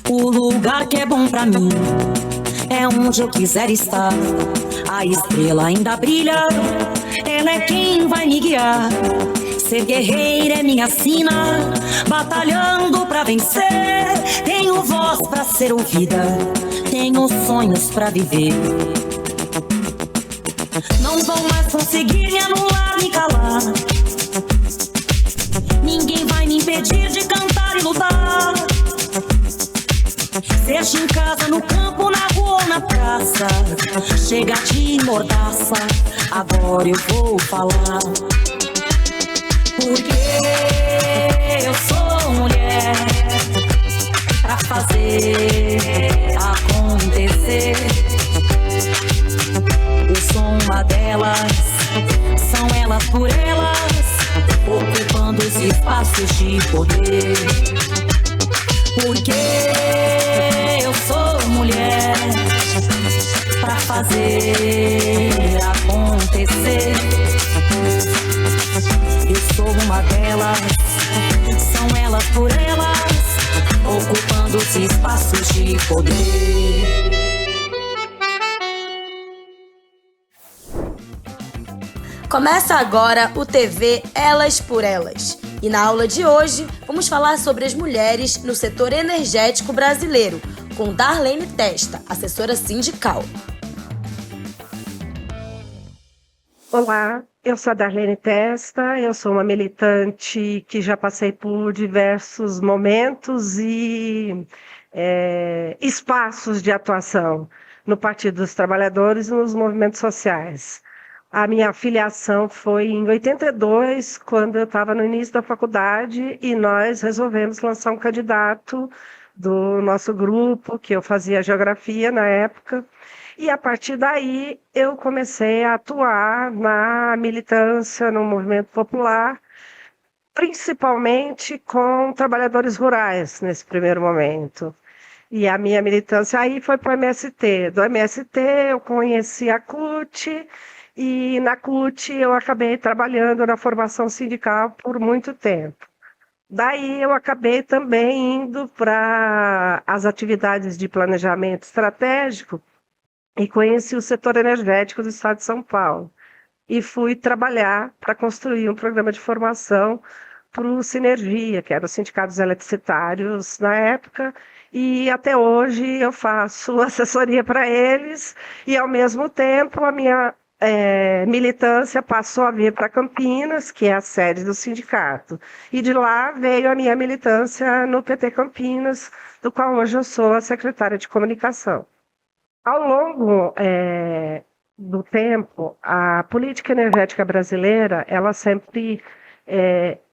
O lugar que é bom pra mim é onde eu quiser estar. A estrela ainda brilha, ela é quem vai me guiar. Ser guerreira é minha sina, batalhando pra vencer. Tenho voz pra ser ouvida, tenho sonhos pra viver. Não vão mais conseguir me anular, me calar. Ninguém vai me impedir de cantar e lutar. Seja em casa, no campo, na rua ou na praça, chega de mordaça, agora eu vou falar. Porque eu sou mulher pra fazer acontecer. Eu sou uma delas, são elas por elas, ocupando os espaços de poder. Porque eu sou mulher pra fazer acontecer. Eu sou uma delas, são elas por elas, ocupando os espaços de poder. Começa agora o TV Elas por Elas. E na aula de hoje, vamos falar sobre as mulheres no setor energético brasileiro, com Darlene Testa, assessora sindical. Olá, eu sou a Darlene Testa, eu sou uma militante que já passei por diversos momentos e espaços de atuação no Partido dos Trabalhadores e nos movimentos sociais. A minha filiação foi em 82, quando eu estava no início da faculdade, e nós resolvemos lançar um candidato do nosso grupo, que eu fazia geografia na época, e a partir daí eu comecei a atuar na militância, no movimento popular, principalmente com trabalhadores rurais nesse primeiro momento. E a minha militância aí foi para o MST. Do MST eu conheci a CUT, e na CUT eu acabei trabalhando na formação sindical por muito tempo. Daí eu acabei também indo para as atividades de planejamento estratégico e conheci o setor energético do estado de São Paulo. E fui trabalhar para construir um programa de formação para o Sinergia, que eram os sindicatos eletricitários na época, e até hoje eu faço assessoria para eles, e ao mesmo tempo a minha militância passou a vir para Campinas, que é a sede do sindicato. E de lá veio a minha militância no PT Campinas, do qual hoje eu sou a secretária de comunicação. Ao longo do tempo, a política energética brasileira, ela sempre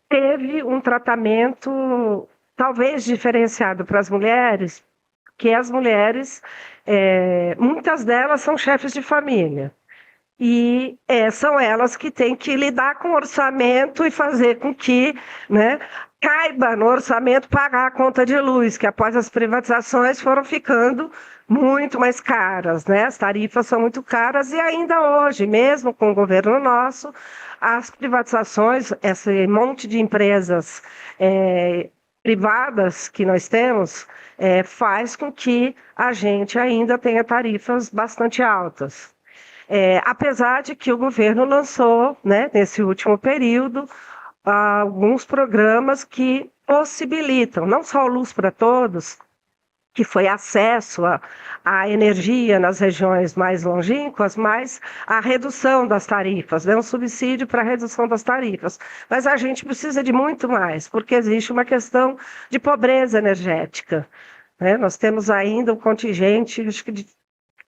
teve um tratamento talvez diferenciado para as mulheres, que as mulheres, muitas delas são chefes de família. E são elas que têm que lidar com o orçamento e fazer com que, caiba no orçamento pagar a conta de luz, que após as privatizações foram ficando muito mais caras, As tarifas são muito caras e ainda hoje, mesmo com o governo nosso, as privatizações, esse monte de empresas privadas que nós temos, faz com que a gente ainda tenha tarifas bastante altas. Apesar de que o governo lançou, nesse último período, alguns programas que possibilitam, não só o Luz para Todos, que foi acesso à energia nas regiões mais longínquas, mas a redução das tarifas, um subsídio para a redução das tarifas. Mas a gente precisa de muito mais, porque existe uma questão de pobreza energética. Nós temos ainda um contingente, acho que de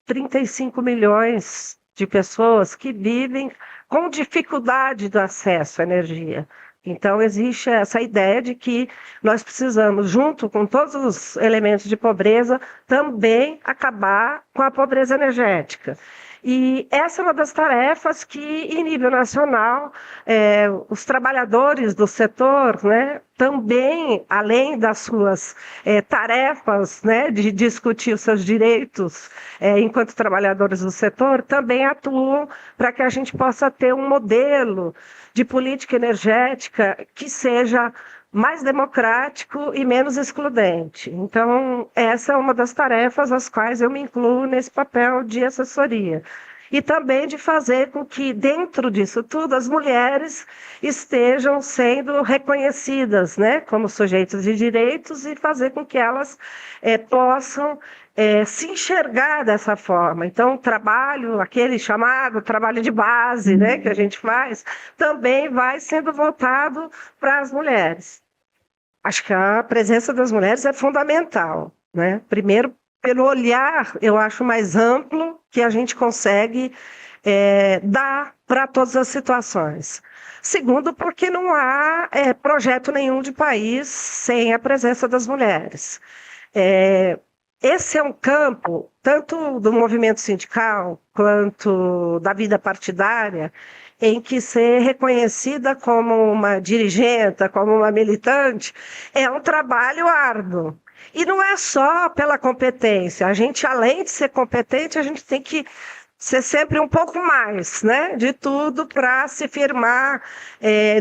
35 milhões de pessoas que vivem com dificuldade do acesso à energia. Então, existe essa ideia de que nós precisamos, junto com todos os elementos de pobreza, também acabar com a pobreza energética. E essa é uma das tarefas que, em nível nacional, os trabalhadores do setor, né, também, além das suas tarefas, né, de discutir os seus direitos enquanto trabalhadores do setor, também atuam para que a gente possa ter um modelo de política energética que seja mais democrático e menos excludente. Então, essa é uma das tarefas às quais eu me incluo nesse papel de assessoria. E também de fazer com que, dentro disso tudo, as mulheres estejam sendo reconhecidas, né, como sujeitos de direitos e fazer com que elas possam se enxergar dessa forma. Então, o trabalho, aquele chamado trabalho de base, né, que a gente faz, também vai sendo voltado para as mulheres. Acho que a presença das mulheres é fundamental, né? Primeiro, pelo olhar, eu acho mais amplo que a gente consegue dar para todas as situações. Segundo, porque não há projeto nenhum de país sem a presença das mulheres. Esse é um campo, tanto do movimento sindical quanto da vida partidária, em que ser reconhecida como uma dirigente, como uma militante, é um trabalho árduo. E não é só pela competência. A gente, além de ser competente, a gente tem que ser sempre um pouco mais, né, de tudo para se firmar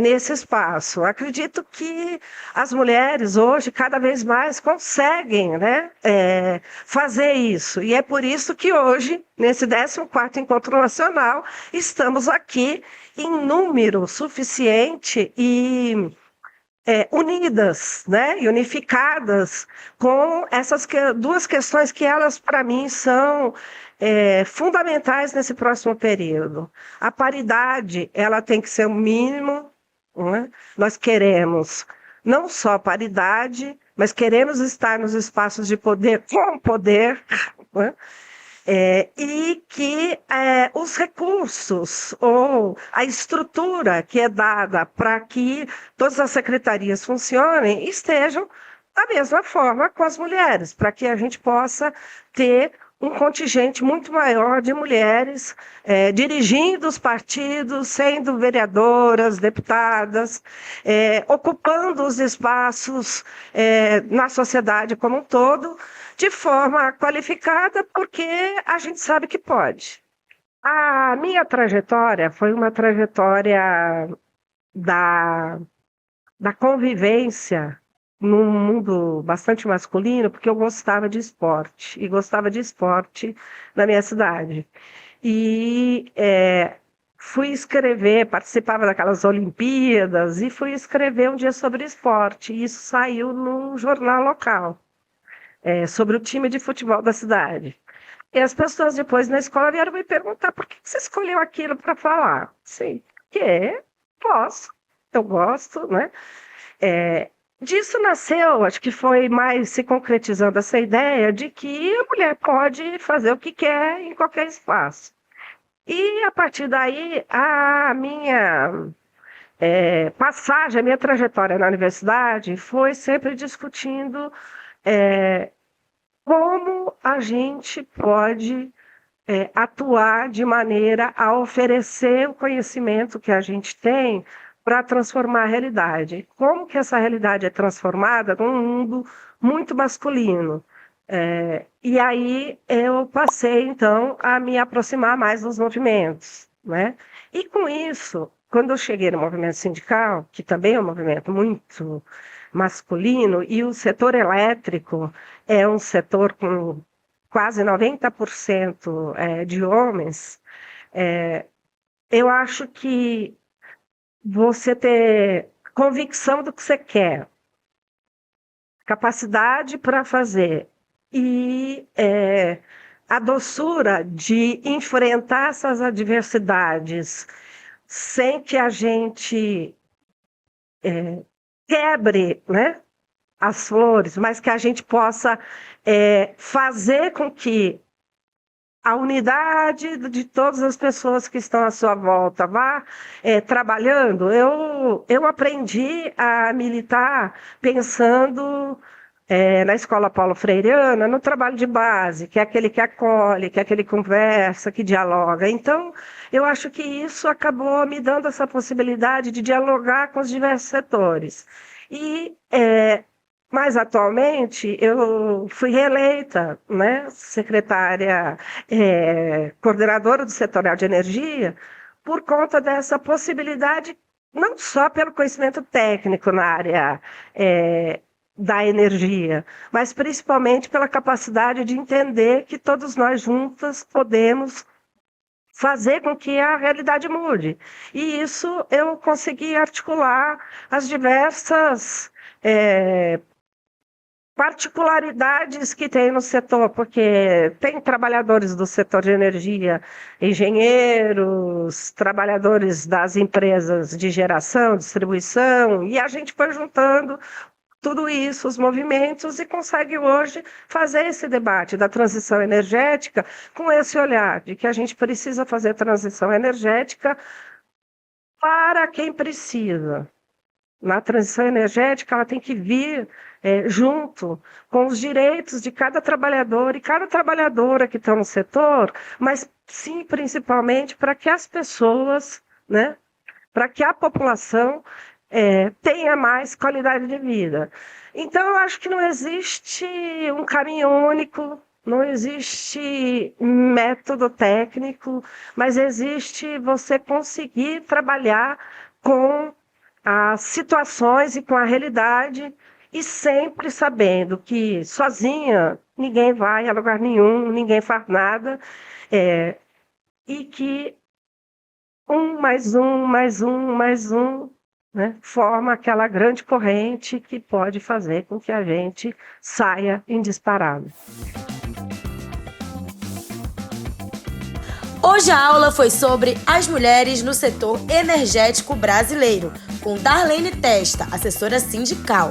nesse espaço. Acredito que as mulheres hoje cada vez mais conseguem, né, fazer isso. E é por isso que hoje, nesse 14º Encontro Nacional, estamos aqui em número suficiente e unidas, né, e unificadas com essas duas questões que elas, para mim, são fundamentais nesse próximo período. A paridade, ela tem que ser o mínimo, né? Nós queremos não só paridade, mas queremos estar nos espaços de poder com poder, né? E que os recursos ou a estrutura que é dada para que todas as secretarias funcionem estejam da mesma forma com as mulheres, para que a gente possa ter um contingente muito maior de mulheres dirigindo os partidos, sendo vereadoras, deputadas, ocupando os espaços na sociedade como um todo, de forma qualificada, porque a gente sabe que pode. A minha trajetória foi uma trajetória da convivência num mundo bastante masculino, porque eu gostava de esporte, e gostava de esporte na minha cidade. E fui escrever, participava daquelas Olimpíadas, e fui escrever um dia sobre esporte, e isso saiu num jornal local, sobre o time de futebol da cidade. E as pessoas depois na escola vieram me perguntar por que você escolheu aquilo para falar. Sim, porque posso, eu gosto, né? Disso nasceu, acho que foi mais se concretizando essa ideia de que a mulher pode fazer o que quer em qualquer espaço. E, a partir daí, a minha passagem, a minha trajetória na universidade foi sempre discutindo como a gente pode atuar de maneira a oferecer o conhecimento que a gente tem para transformar a realidade. Como que essa realidade é transformada num mundo muito masculino? E aí eu passei, então, a me aproximar mais dos movimentos, né? E com isso, quando eu cheguei no movimento sindical, que também é um movimento muito masculino, e o setor elétrico é um setor com quase 90% de homens, eu acho que você ter convicção do que você quer, capacidade para fazer e a doçura de enfrentar essas adversidades sem que a gente quebre, né, as flores, mas que a gente possa fazer com que a unidade de todas as pessoas que estão à sua volta vá trabalhando. Eu aprendi a militar pensando na escola Paulo Freireana, no trabalho de base, que é aquele que acolhe, que é aquele que conversa, que dialoga. Então, eu acho que isso acabou me dando essa possibilidade de dialogar com os diversos setores. E, mais atualmente, eu fui reeleita, né, secretária, coordenadora do setorial de energia, por conta dessa possibilidade, não só pelo conhecimento técnico na área da energia, mas principalmente pela capacidade de entender que todos nós juntas podemos fazer com que a realidade mude. E isso eu consegui articular as diversas particularidades que tem no setor, porque tem trabalhadores do setor de energia, engenheiros, trabalhadores das empresas de geração, distribuição, e a gente foi juntando tudo isso, os movimentos, e consegue hoje fazer esse debate da transição energética com esse olhar de que a gente precisa fazer transição energética para quem precisa. Na transição energética, ela tem que vir junto com os direitos de cada trabalhador e cada trabalhadora que está no setor, mas sim, principalmente, para que as pessoas, né, para que a população tenha mais qualidade de vida. Então, eu acho que não existe um caminho único, não existe método técnico, mas existe você conseguir trabalhar com as situações e com a realidade, e sempre sabendo que sozinha ninguém vai a lugar nenhum, ninguém faz nada, e que um mais um, mais um, mais um, né, forma aquela grande corrente que pode fazer com que a gente saia em disparado. Hoje a aula foi sobre as mulheres no setor energético brasileiro, com Darlene Testa, assessora sindical.